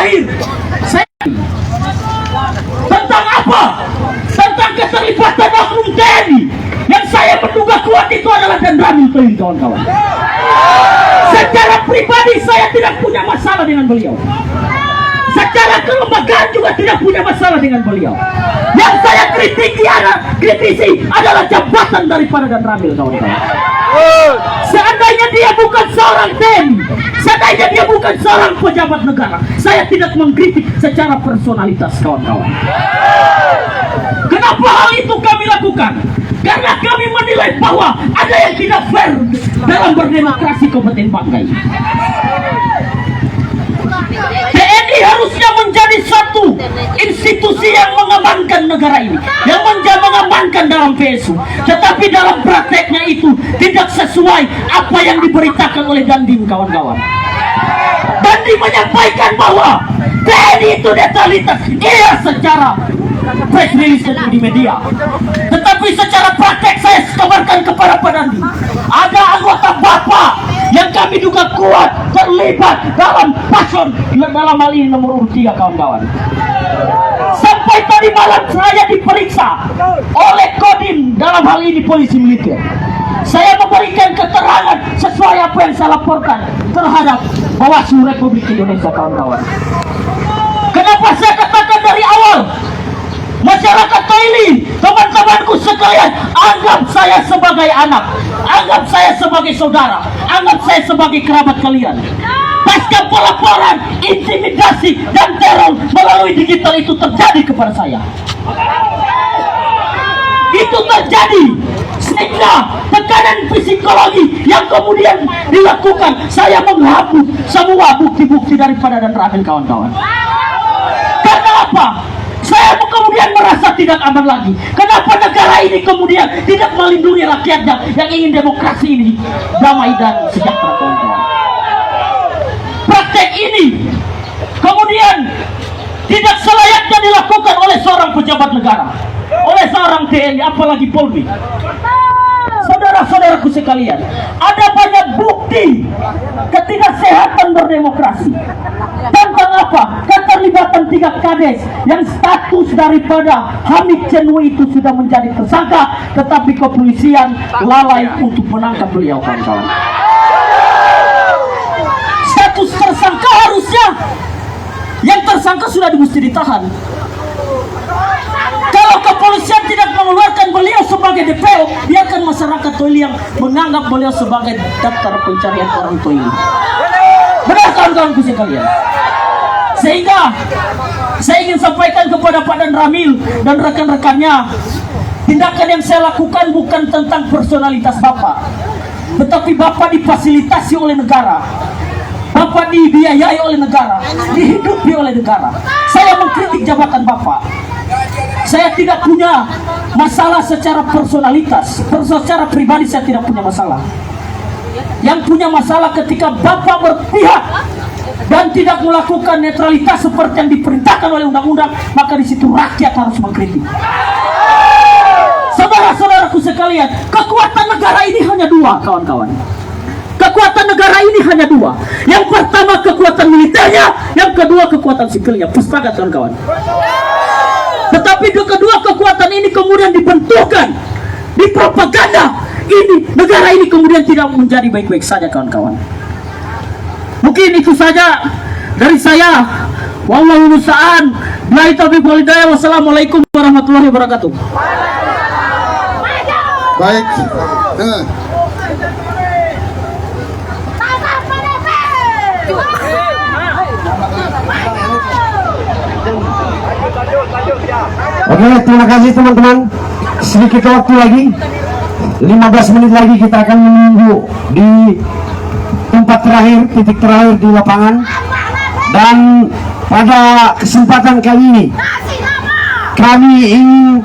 terakhir saya tentang apa? Tentang keterlibatan oknum TNI yang saya menduga kuat itu adalah Dan Ramil Toil, kawan-kawan. Secara pribadi saya tidak punya masalah dengan beliau. Secara kelembagaan juga tidak punya masalah dengan beliau. Yang saya kritisi adalah jabatan daripada Dan Ramil, kawan-kawan. Seandainya dia bukan seorang TNI, seandainya dia bukan seorang pejabat negara, saya tidak mengkritik secara personalitas, kawan-kawan. Kenapa hal itu kami lakukan? Karena kami menilai bahwa ada yang tidak fair dalam berdemokrasi Kabupaten Banggai. TNI harusnya menjadi satu institusi yang mengamankan negara ini, yang mengamankan dalam PSU. Tetapi dalam prakteknya itu tidak sesuai apa yang diberitakan oleh Dandim, kawan-kawan. Dandim menyampaikan bahwa TNI itu netralitas, iya secara press release di media. Tetapi secara praktek saya kabarkan kepada Pak Dandim, ada anggota Bapak yang kami duga kuat terlibat dalam paslon dalam hal ini nomor urut 3, kawan-kawan. Sampai tadi malam saya diperiksa oleh Kodim dalam hal ini polisi militer. Saya memberikan keterangan sesuai apa yang saya laporkan terhadap Bawaslu Republik Indonesia, kawan-kawan. Kenapa saya katakan dari awal? Masyarakat Toili, teman-temanku sekalian, anggap saya sebagai anak, anggap saya sebagai saudara, anggap saya sebagai kerabat kalian. Pasca pelaporan, intimidasi dan teror melalui digital itu terjadi kepada saya. Itu terjadi sehingga tekanan psikologi yang kemudian dilakukan, saya menghapus semua bukti-bukti daripada Dan Ramil, kawan-kawan. Karena apa? Saya kemudian merasa tidak aman lagi. Kenapa negara ini kemudian tidak melindungi rakyatnya yang ingin demokrasi ini damai dan sejahtera, kawan-kawan. Praktek ini kemudian tidak selayaknya dilakukan oleh seorang pejabat negara, oleh seorang TNI, apalagi Polri. Saudara-saudaraku sekalian, ada banyak bukti ketidaksehatan berdemokrasi. Tentang apa? Keterlibatan 3 kades yang status daripada Hamid Cenui itu sudah menjadi tersangka, tetapi kepolisian lalai untuk menangkap beliau, kawan-kawan. Status tersangka harusnya yang tersangka sudah mesti ditahan. Kalau kepolisian tidak mengeluarkan beliau sebagai DPO, biarkan masyarakat Toili yang menganggap beliau sebagai daftar pencarian orang Toili. Benar, kawan-kawan sekalian? Sehingga saya ingin sampaikan kepada Pak Dan Ramil dan rekan-rekannya, tindakan yang saya lakukan bukan tentang personalitas Bapak, tetapi Bapak difasilitasi oleh negara, Bapak dibiayai oleh negara, dihidupi oleh negara. Saya mengkritik jabatan Bapak. Saya tidak punya masalah secara personalitas, secara pribadi saya tidak punya masalah. Yang punya masalah ketika Bapak berpihak dan tidak melakukan netralitas seperti yang diperintahkan oleh undang-undang, maka di situ rakyat harus mengkritik. Saudara-saudaraku sekalian, kekuatan negara ini hanya 2, kawan-kawan. Kekuatan negara ini hanya 2. Yang pertama kekuatan militernya, yang kedua kekuatan sipilnya. Sepakat, kawan-kawan? Tetapi kedua kekuatan ini kemudian dibentukkan, dipropaganda. Ini negara ini kemudian tidak menjadi baik-baik saja, kawan-kawan. Mungkin itu saja dari saya. Wallahu musta'an. Billahi taufiq wal hidayah. Wassalamualaikum warahmatullahi wabarakatuh. Baik. Oke, terima kasih teman-teman. Sedikit waktu lagi, 15 menit lagi kita akan menunggu di tempat terakhir, titik terakhir di lapangan. Dan pada kesempatan kali ini kami ingin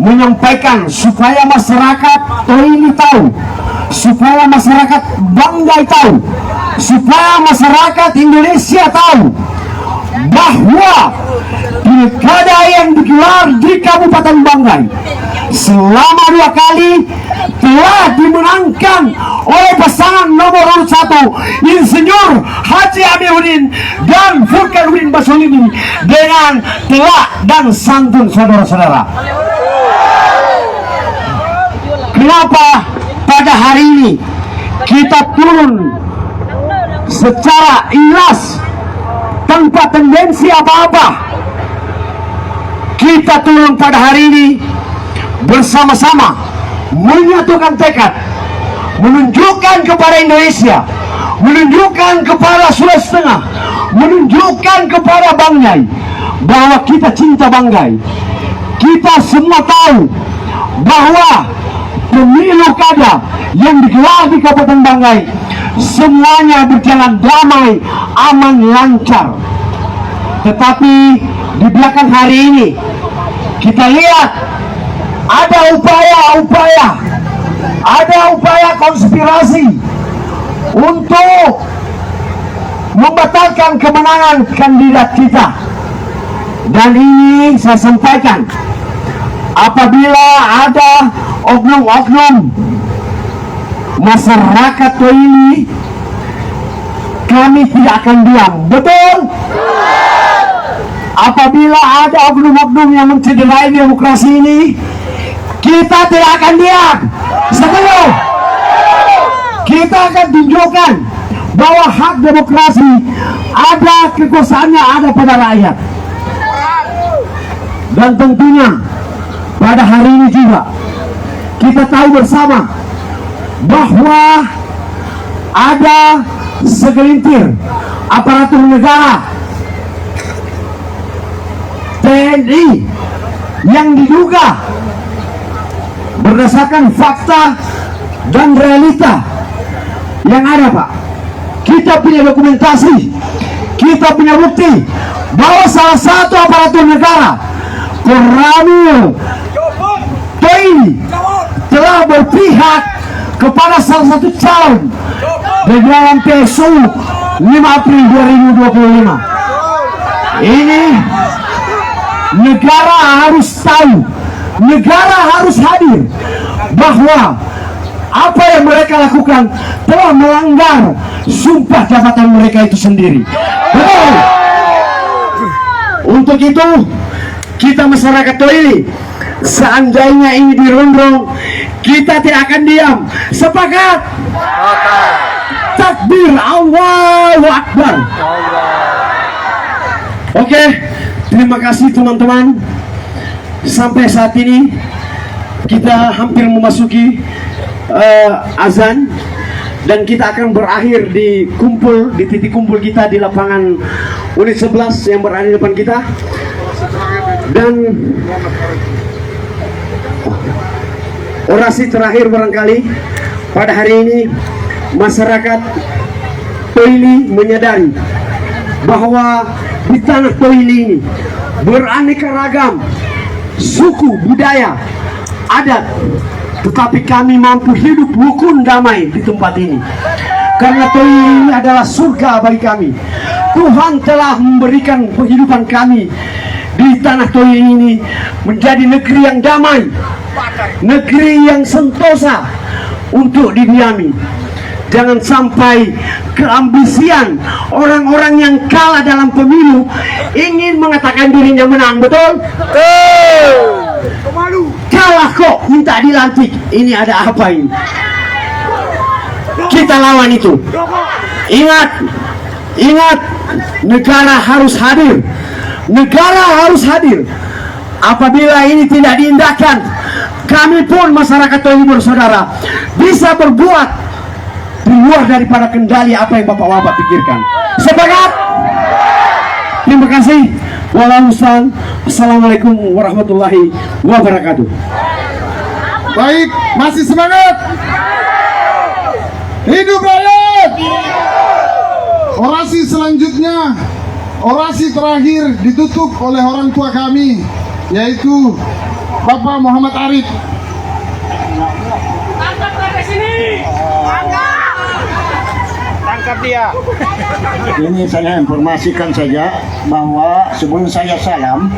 menyampaikan supaya masyarakat Toili tahu, supaya masyarakat Banggai tahu, supaya masyarakat Indonesia tahu bahwa pilkada yang digelar di Kabupaten Banggai selama 2 kali telah dimenangkan oleh pasangan nomor urut 1 Insinyur Haji Amiruddin dan Furkanuddin Basolini dengan telak dan santun, saudara-saudara. Kenapa pada hari ini kita turun secara ikhlas tanpa tendensi apa-apa? Kita turun pada hari ini bersama-sama menyatukan tekad, menunjukkan kepada Indonesia, menunjukkan kepada Sulawesi Tengah, menunjukkan kepada Bangai bahwa kita cinta Bangai. Kita semua tahu bahwa pemilu kada yang digelar di Kabupaten Bangai semuanya berjalan damai, aman, lancar. Tetapi di belakang hari ini kita lihat ada upaya konspirasi untuk membatalkan kemenangan kandidat kita. Dan ini saya sampaikan, apabila ada oknum-oknum masyarakat ini, kami tidak akan diam. Betul? Apabila ada oknum-oknum yang mencederai demokrasi ini, kita tidak akan diam. Setuju? Kita akan tunjukkan bahwa hak demokrasi ada, kekuasaannya ada pada rakyat. Dan tentunya pada hari ini juga kita tahu bersama bahwa ada segelintir aparatur negara TNI yang diduga berdasarkan fakta dan realita yang ada, Pak. Kita punya dokumentasi, kita punya bukti bahwa salah satu aparatur negara, Koramil TNI, telah berpihak kepada salah satu calon di dalam PSU 5 April 2025. Ini negara harus tahu, negara harus hadir bahwa apa yang mereka lakukan telah melanggar sumpah jabatan mereka itu sendiri. Betul. Untuk itu kita masyarakat Toili, seandainya ini dirundung, kita tidak akan diam. Sepakat? Takbir, Allahu Akbar. Oke, terima kasih teman-teman. Sampai saat ini kita hampir memasuki azan, dan kita akan berakhir di titik kumpul kita di lapangan unit 11 yang berada di depan kita. Dan orasi terakhir barangkali pada hari ini, masyarakat Toili menyadari bahwa di tanah Toili ini beraneka ragam suku, budaya, adat, tetapi kami mampu hidup rukun damai di tempat ini. Karena Toili adalah surga bagi kami. Tuhan telah memberikan kehidupan kami di tanah Toili ini menjadi negeri yang damai, negeri yang sentosa untuk didiami. Jangan sampai keambisian orang-orang yang kalah dalam pemilu ingin mengatakan dirinya menang. Betul? Kalah kok minta dilantik. Ini ada apa ini? Kita lawan itu. Ingat, negara harus hadir. Negara harus hadir. Apabila ini tidak diindahkan, kami pun masyarakat Toili bersaudara bisa berbuat di luar daripada kendali apa yang bapak-bapak pikirkan. Sepakat? Terima kasih. Waalaikumsalam. Assalamualaikum warahmatullahi wabarakatuh. Baik, masih semangat. Hidup rakyat. Orasi selanjutnya, orasi terakhir ditutup oleh orang tua kami, yaitu Bapak Muhammad Arif. Tangkap dia. Ini saya informasikan saja bahwa sebelum saya salam,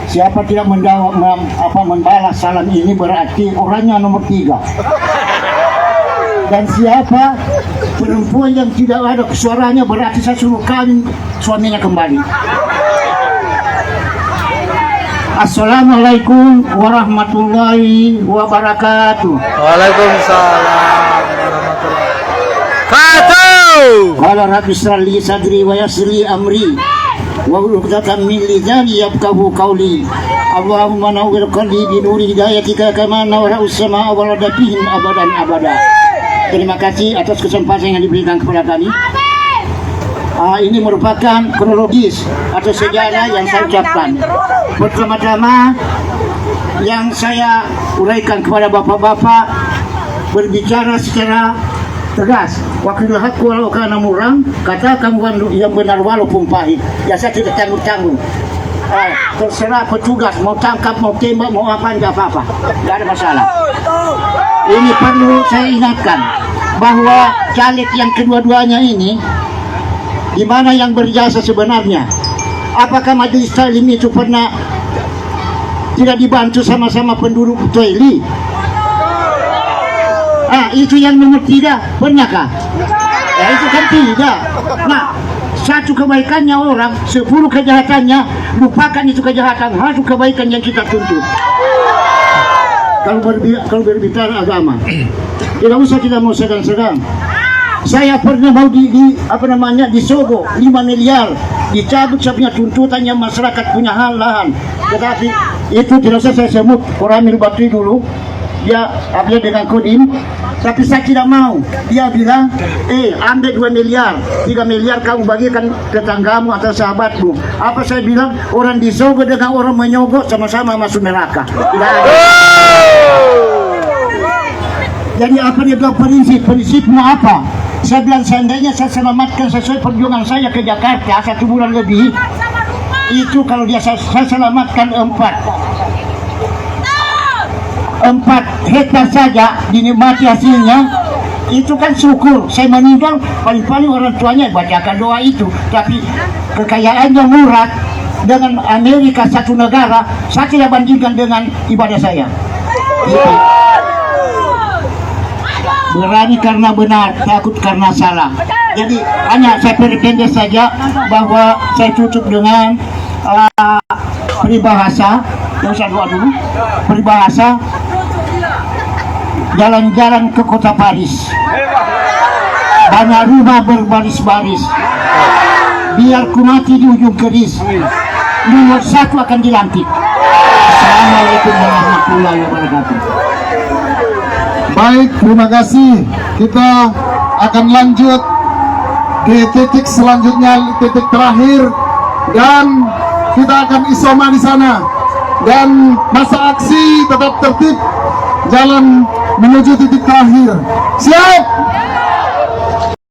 Siapa tidak membalas salam ini berarti orangnya nomor 3. Dan siapa perempuan yang tidak ada suaranya berarti saya suruh kawin suaminya kembali. Assalamualaikum warahmatullahi wabarakatuh. Waalaikumsalam warahmatullahi wabarakatuh. Qala rabbi ishrah li sadri wa yassir li amri wa hlul 'uqdatam min lisani yafqahu qawli. Allahumma nawwir qalbi bi nuri hidayatika kama nawwara as-samaa'a wal arda bihim abadan abada. Terima kasih atas kesempatan yang diberikan kepada kami. Ini merupakan kronologis atau sejarah yang saya ucapkan. Pertama-tama yang saya uraikan kepada bapak-bapak, berbicara secara tegas. Wakil hakku walau kana murang, katakan yang benar walaupun pahit. Ya saya tidak tanggung-tanggung. Terserah petugas mau tangkap, mau tembak, mau apa, tidak apa-apa, tidak ada masalah. Ini perlu saya ingatkan bahwa caleg yang kedua-duanya ini di mana yang berjasa sebenarnya. Apakah majelis taklim itu pernah tidak dibantu sama-sama penduduk Toili? Itu yang nomor 3, pernahkah? Ya itu kan tidak. Nah, satu kebaikannya orang, 10 kejahatannya, lupakan itu kejahatan, satu kebaikan yang kita tuntut. Kalau berbicara agama, tidak usah kita mau sedang-sedang. Saya pernah mau disogok 5 miliar, dicabut saya tuntutan yang masyarakat punya hal lahan. Tetapi itu tidak usah saya sebut, Koramil Batui dulu, dia dengan Kodim, tapi saya tidak mau. Dia bilang, ambil 2 miliar, 3 miliar kamu bagikan tetanggamu atau sahabatmu. Apa saya bilang? Orang disogok dengan orang menyogok sama-sama masuk neraka. Tidak ada. Jadi apa dia bilang prinsipmu apa? Saya bilang seandainya saya selamatkan sesuai perjuangan saya ke Jakarta 1 bulan lebih, itu kalau dia saya selamatkan 4 hektar saja dinikmati hasilnya, itu kan syukur. Saya meninggal paling-paling orang tuanya bacakan doa itu. Tapi kekayaannya murah dengan Amerika satu negara, saya tidak bandingkan dengan ibadah saya. Gitu. Berani karena benar, takut karena salah. Jadi hanya saya pendek saja bahwa saya tutup dengan peribahasa. Yang saya doa dulu, peribahasa jalan-jalan ke kota Paris, banyak rumah berbaris-baris, biar ku mati di ujung keris, nomor 1 akan dilantik. Assalamualaikum warahmatullahi wabarakatuh. Baik, terima kasih. Kita akan lanjut di titik selanjutnya, titik terakhir, dan kita akan isoma di sana. Dan masa aksi tetap tertib, jalan menuju titik terakhir. Siap?